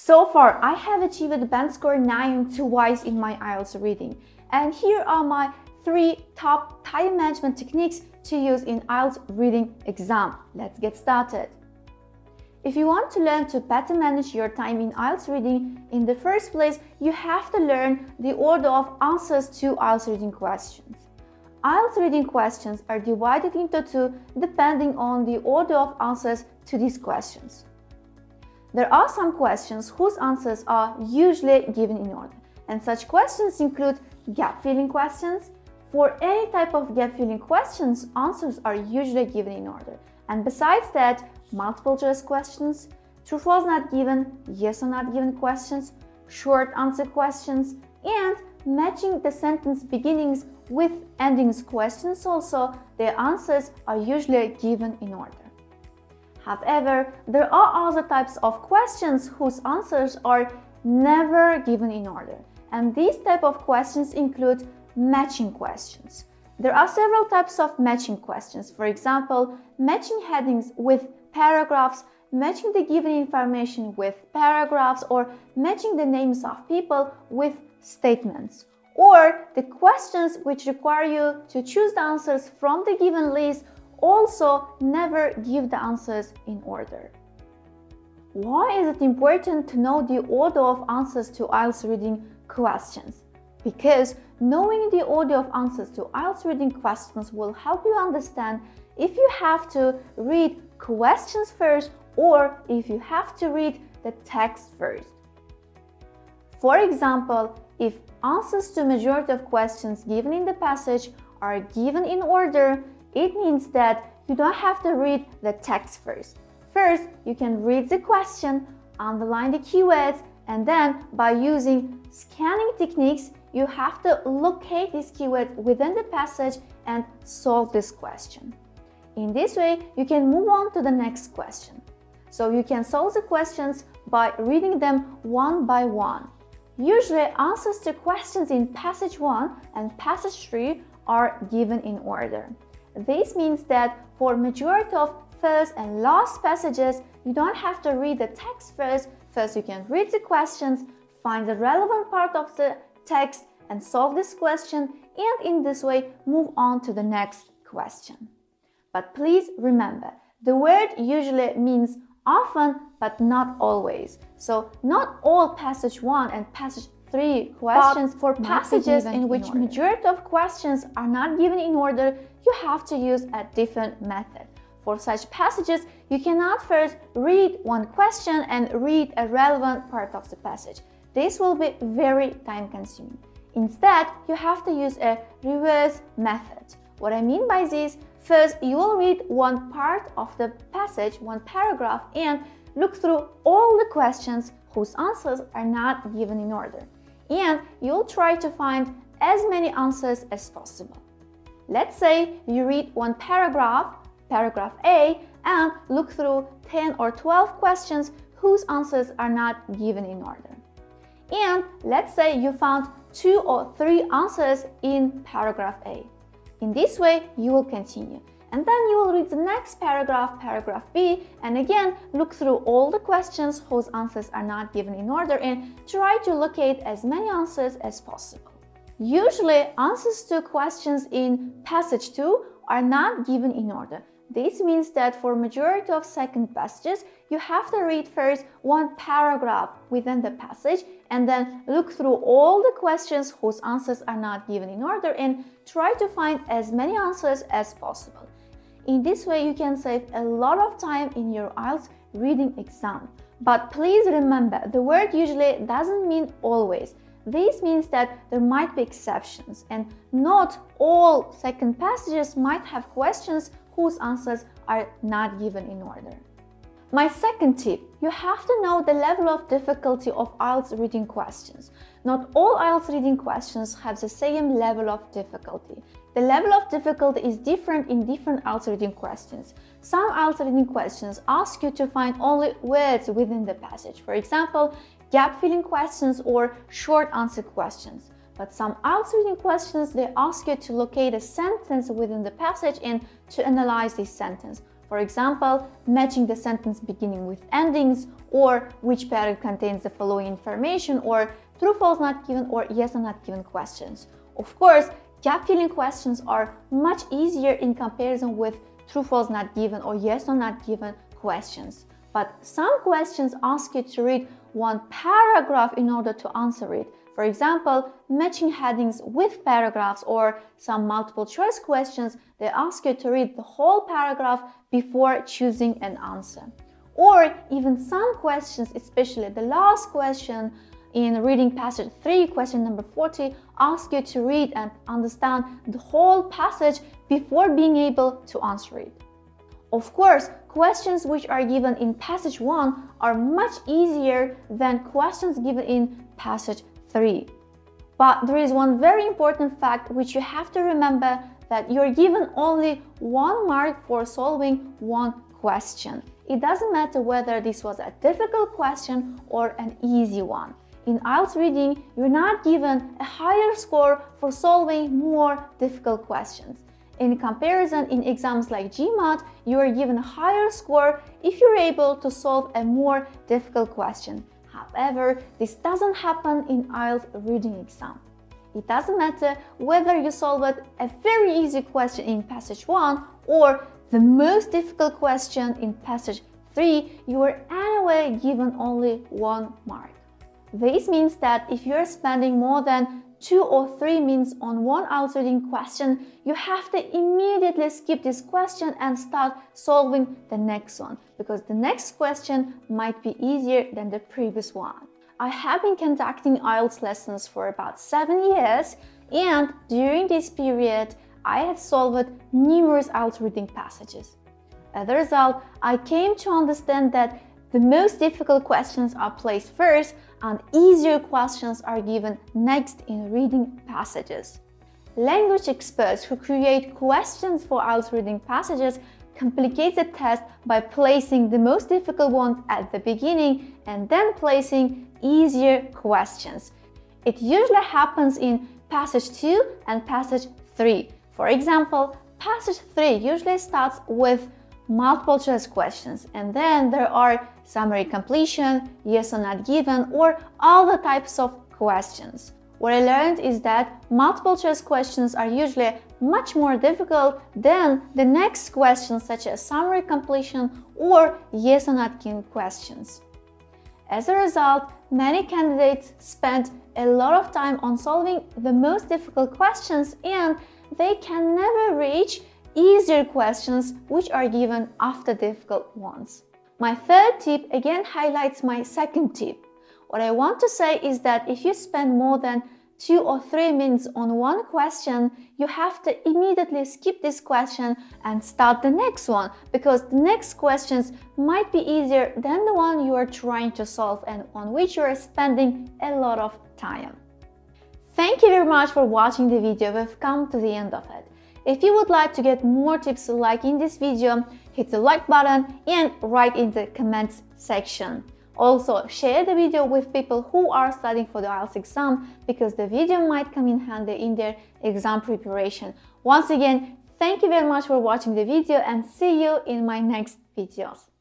So far, I have achieved band score 9 twice in my IELTS reading. And here are my 3 top time management techniques to use in IELTS reading exam. Let's get started. If you want to learn to better manage your time in IELTS reading, in the first place, you have to learn the order of answers to IELTS reading questions. IELTS reading questions are divided into 2 depending on the order of answers to these questions. There are some questions whose answers are usually given in order, and such questions include gap-filling questions. For any type of gap-filling questions, answers are usually given in order. And besides that, multiple choice questions, true-false not given, yes or not given questions, short answer questions, and matching the sentence beginnings with endings questions also, their answers are usually given in order. However, there are other types of questions whose answers are never given in order, and these type of questions include matching questions. There are several types of matching questions. For example, matching headings with paragraphs, matching the given information with paragraphs, or matching the names of people with statements. Or the questions which require you to choose the answers from the given list also never give the answers in order. Why is it important to know the order of answers to IELTS reading questions? Because knowing the order of answers to IELTS reading questions will help you understand if you have to read questions first or if you have to read the text first. For example, if answers to majority of questions given in the passage are given in order, it means that you don't have to read the text first. First, you can read the question, underline the keywords, and then by using scanning techniques, you have to locate these keywords within the passage and solve this question. In this way, you can move on to the next question. So you can solve the questions by reading them one by one. Usually, answers to questions in passage 1 and passage 3 are given in order. This means that for majority of first and last passages, you don't have to read the text first. First, you can read the questions, find the relevant part of the text, and solve this question, and in this way, move on to the next question. But please remember, the word usually means often, but not always. So not all passage 1 and passage 3 questions, for passages in which majority of questions are not given in order, you have to use a different method. For such passages, you cannot first read one question and read a relevant part of the passage. This will be very time-consuming. Instead, you have to use a reverse method. What I mean by this, first you will read one part of the passage, one paragraph, and look through all the questions whose answers are not given in order. And you'll try to find as many answers as possible. Let's say you read one paragraph, paragraph A, and look through 10 or 12 questions whose answers are not given in order. And let's say you found 2 or 3 answers in paragraph A. In this way, you will continue. And then you will read the next paragraph, paragraph B, and again look through all the questions whose answers are not given in order and try to locate as many answers as possible. Usually, answers to questions in passage 2 are not given in order. This means that for majority of second passages, you have to read first one paragraph within the passage and then look through all the questions whose answers are not given in order and try to find as many answers as possible. In this way, you can save a lot of time in your IELTS reading exam. But please remember, the word usually doesn't mean always. This means that there might be exceptions, and not all second passages might have questions whose answers are not given in order. My second tip, you have to know the level of difficulty of IELTS reading questions. Not all IELTS reading questions have the same level of difficulty. The level of difficulty is different in different IELTS reading questions. Some IELTS reading questions ask you to find only words within the passage. For example, gap-filling questions or short answer questions. But some IELTS reading questions, they ask you to locate a sentence within the passage and to analyze this sentence. For example, matching the sentence beginning with endings, or which paragraph contains the following information, or true, false, not given, or yes or not given questions. Of course, gap filling questions are much easier in comparison with true, false, not given, or yes or not given questions. But some questions ask you to read one paragraph in order to answer it. For example, matching headings with paragraphs, or some multiple choice questions, they ask you to read the whole paragraph before choosing an answer. Or even some questions, especially the last question in reading passage 3, question number 40, ask you to read and understand the whole passage before being able to answer it. Of course, questions which are given in passage 1 are much easier than questions given in passage 3. But there is one very important fact which you have to remember, that you're given only 1 mark for solving one question. It doesn't matter whether this was a difficult question or an easy one. In IELTS reading, you're not given a higher score for solving more difficult questions. In comparison, in exams like GMAT, you are given a higher score if you're able to solve a more difficult question. However, this doesn't happen in IELTS reading exam. It doesn't matter whether you solved a very easy question in passage 1 or the most difficult question in passage 3, you are anyway given only 1 mark. This means that if you are spending more than 2 or 3 minutes on one IELTS reading question, you have to immediately skip this question and start solving the next one, because the next question might be easier than the previous one. I have been conducting IELTS lessons for about 7 years, and during this period, I have solved numerous IELTS reading passages. As a result, I came to understand that the most difficult questions are placed first and easier questions are given next in reading passages. Language experts who create questions for IELTS reading passages complicate the test by placing the most difficult ones at the beginning and then placing easier questions. It usually happens in passage 2 and passage 3. For example, passage 3 usually starts with multiple choice questions, and then there are summary completion, yes or not given, or all the types of questions. What I learned is that multiple choice questions are usually much more difficult than the next questions, such as summary completion or yes or not given questions. As a result, many candidates spend a lot of time on solving the most difficult questions, and they can never reach easier questions which are given after difficult ones. My third tip again highlights my second tip. What I want to say is that if you spend more than 2 or 3 minutes on one question, you have to immediately skip this question and start the next one, because the next questions might be easier than the one you are trying to solve and on which you are spending a lot of time. Thank you very much for watching the video. We've come to the end of it. If you would like to get more tips like in this video, hit the like button and write in the comments section. Also, share the video with people who are studying for the IELTS exam, because the video might come in handy in their exam preparation. Once again, thank you very much for watching the video and see you in my next videos.